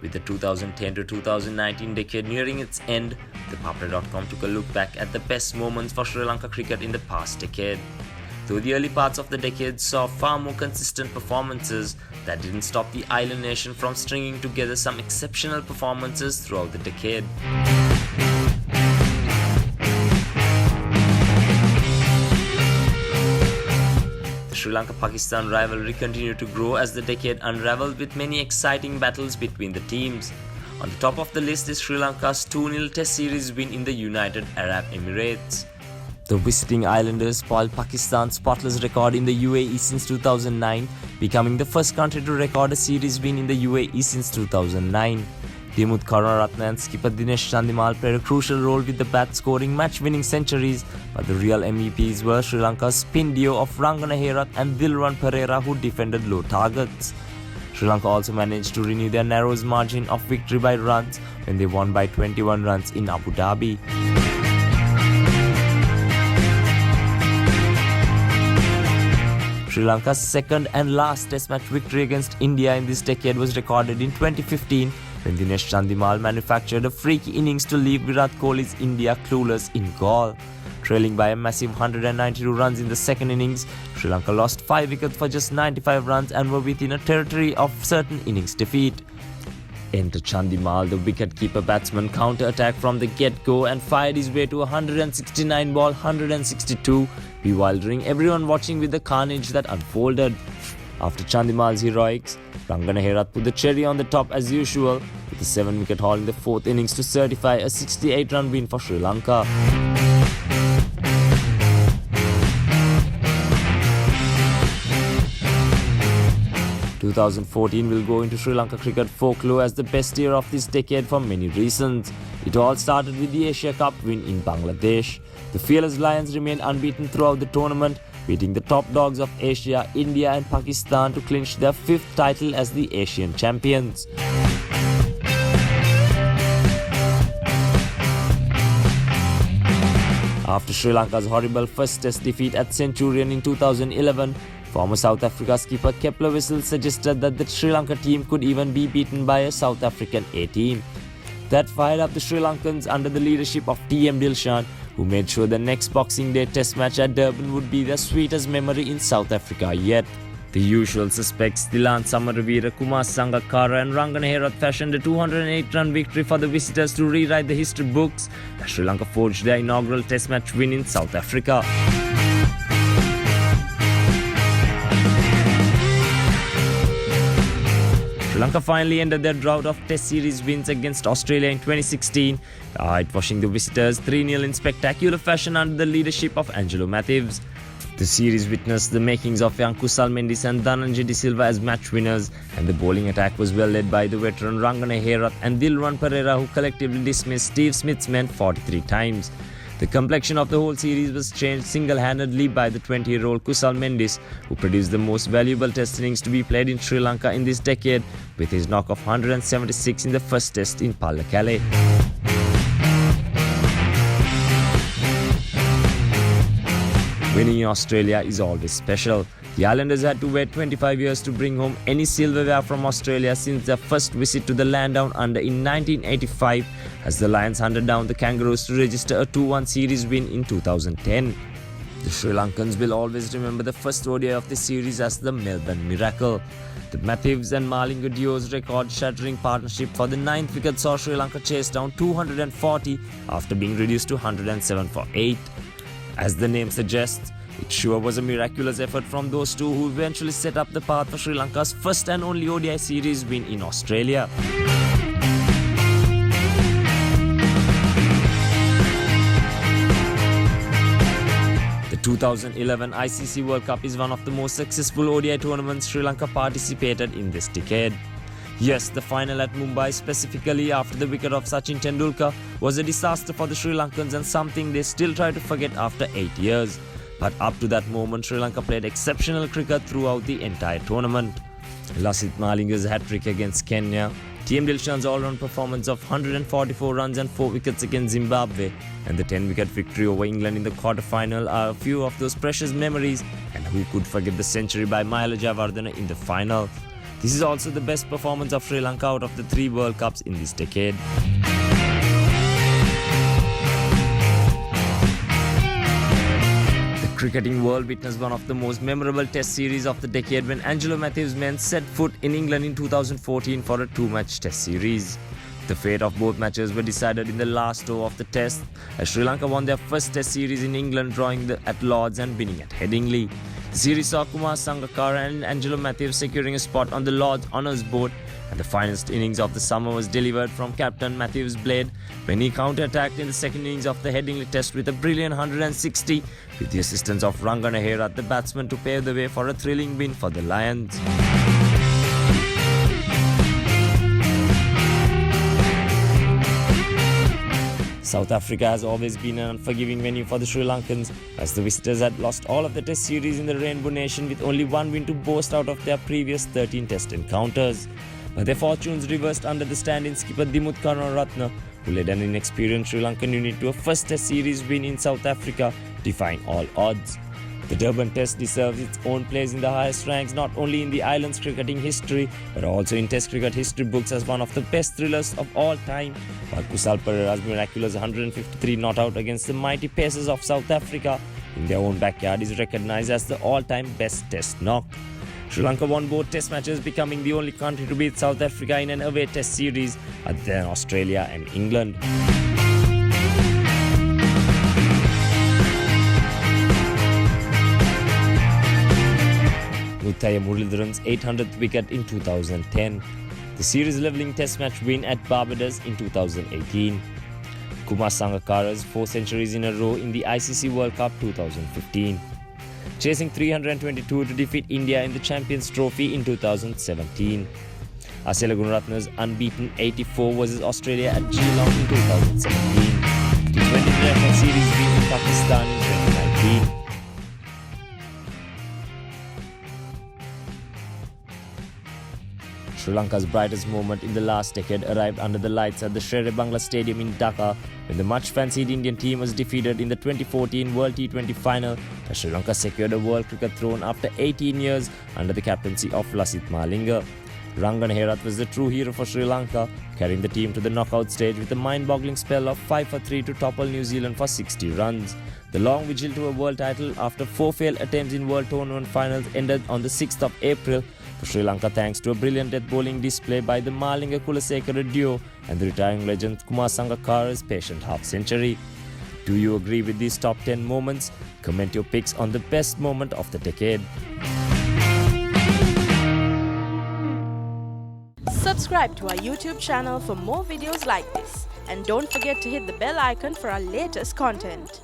With the 2010 to 2019 decade nearing its end, ThePapare.com took a look back at the best moments for Sri Lanka cricket in the past decade. Though the early parts of the decade saw far more consistent performances, that didn't stop the island nation from stringing together some exceptional performances throughout the decade. Sri Lanka-Pakistan rivalry continued to grow as the decade unraveled with many exciting battles between the teams. On the top of the list is Sri Lanka's 2-0 Test series win in the United Arab Emirates. The visiting islanders spoiled Pakistan's spotless record in the UAE since 2009, becoming the first country to record a series win in the UAE since 2009. Dimuth Karunaratne and skipper Dinesh Chandimal played a crucial role with the bat scoring match-winning centuries, but the real MVPs were Sri Lanka's spin duo of Rangana Herath and Dilruwan Perera, who defended low targets. Sri Lanka also managed to renew their narrow margin of victory by runs when they won by 21 runs in Abu Dhabi. Sri Lanka's second and last Test match victory against India in this decade was recorded in 2015 when Dinesh Chandimal manufactured a freaky innings to leave Virat Kohli's India clueless in goal. Trailing by a massive 192 runs in the second innings, Sri Lanka lost 5 wickets for just 95 runs and were within a territory of certain innings defeat. Enter Chandimal, the wicket-keeper batsman, counter-attacked from the get-go and fired his way to a 169 ball 162, bewildering everyone watching with the carnage that unfolded. After Chandimal's heroics, Rangana Herath put the cherry on the top as usual, with a 7-wicket haul in the 4th innings to certify a 68-run win for Sri Lanka. – 2014 will go into Sri Lanka cricket folklore as the best year of this decade for many reasons. It all started with the Asia Cup win in Bangladesh. The fearless Lions remained unbeaten throughout the tournament, beating the top dogs of Asia, India and Pakistan to clinch their 5th title as the Asian champions. After Sri Lanka's horrible first Test defeat at Centurion in 2011, former South Africa skipper Kepler Wissel suggested that the Sri Lanka team could even be beaten by a South African A team. That fired up the Sri Lankans under the leadership of T.M. Dilshan, who made sure the next Boxing Day Test match at Durban would be the sweetest memory in South Africa yet. The usual suspects Dilan Samaravira, Kumar Sangakkara and Rangana Herath fashioned a 208-run victory for the visitors to rewrite the history books as Sri Lanka forged their inaugural Test match win in South Africa. Sri Lanka finally ended their drought of Test series wins against Australia in 2016, washing the visitors 3-0 in spectacular fashion under the leadership of Angelo Matthews. The series witnessed the makings of young Kusal Mendis and Dhananjay De Silva as match winners, and the bowling attack was well led by the veteran Rangana Herath and Dilruwan Perera, who collectively dismissed Steve Smith's men 43 times. The complexion of the whole series was changed single-handedly by the 20-year-old Kusal Mendis, who produced the most valuable Test innings to be played in Sri Lanka in this decade, with his knock of 176 in the first Test in Pallekele. Winning in Australia is always special. The Islanders had to wait 25 years to bring home any silverware from Australia since their first visit to the land down under in 1985, as the Lions hunted down the Kangaroos to register a 2-1 series win in 2010. The Sri Lankans will always remember the first ODI of the series as the Melbourne Miracle. The Matthews and Malinga duo's record-shattering partnership for the 9th wicket saw Sri Lanka chase down 240 after being reduced to 107 for 8. As the name suggests, it sure was a miraculous effort from those two who eventually set up the path for Sri Lanka's first and only ODI series win in Australia. The 2011 ICC World Cup is one of the most successful ODI tournaments Sri Lanka participated in this decade. Yes, the final at Mumbai, specifically after the wicket of Sachin Tendulkar, was a disaster for the Sri Lankans and something they still try to forget after 8 years. But up to that moment, Sri Lanka played exceptional cricket throughout the entire tournament. Lasith Malinga's hat-trick against Kenya, T.M. Dilshan's all-round performance of 144 runs and 4 wickets against Zimbabwe, and the 10-wicket victory over England in the quarter-final are a few of those precious memories, and who could forget the century by Mahela Jayawardene in the final. This is also the best performance of Sri Lanka out of the 3 World Cups in this decade. The cricketing world witnessed one of the most memorable test series of the decade when Angelo Matthews' men set foot in England in 2014 for a 2-match test series. The fate of both matches were decided in the last over of the test, as Sri Lanka won their first test series in England, drawing at Lords and winning at Headingley. The series saw Kumar Sangakkara and Angelo Matthews securing a spot on the Lords honours board, and the finest innings of the summer was delivered from captain Matthews' blade when he counter-attacked in the second innings of the Headingley test with a brilliant 160 with the assistance of Rangana Herath, the batsman, to pave the way for a thrilling win for the Lions. South Africa has always been an unforgiving venue for the Sri Lankans, as the visitors had lost all of the test series in the Rainbow Nation with only one win to boast out of their previous 13 test encounters. But their fortunes reversed under the stand-in skipper Dimuth Karunaratne, who led an inexperienced Sri Lankan unit to a first test series win in South Africa, defying all odds. The Durban Test deserves its own place in the highest ranks, not only in the island's cricketing history, but also in Test cricket history books as one of the best thrillers of all time. While Kusal Perera's miraculous 153 not out against the mighty Pacers of South Africa in their own backyard is recognised as the all-time best Test knock. Sri Lanka won both Test matches, becoming the only country to beat South Africa in an away Test series, other than Australia and England. Muthaiya Muralidharan's 800th wicket in 2010. The series-levelling Test match win at Barbados in 2018. Kumar Sangakkara's 4 centuries in a row in the ICC World Cup 2015. Chasing 322 to defeat India in the Champions Trophy in 2017. Asela Gunaratne's unbeaten 84 vs Australia at Geelong in 2017. T20 International Series win in Pakistan in 2019. Sri Lanka's brightest moment in the last decade arrived under the lights at the Shere Bangla Stadium in Dhaka when the much-fancied Indian team was defeated in the 2014 World T20 final, as Sri Lanka secured a World Cricket throne after 18 years under the captaincy of Lasith Malinga. Rangana Herath was the true hero for Sri Lanka, carrying the team to the knockout stage with a mind-boggling spell of 5 for 3 to topple New Zealand for 60 runs. The long vigil to a world title after 4 failed attempts in World Tournament finals ended on the 6th of April for Sri Lanka, thanks to a brilliant death bowling display by the Malinga Kulasekara duo and the retiring legend Kumar Sangakkara's patient half-century. Do you agree with these top 10 moments? Comment your picks on the best moment of the decade. Subscribe to our YouTube channel for more videos like this, and don't forget to hit the bell icon for our latest content.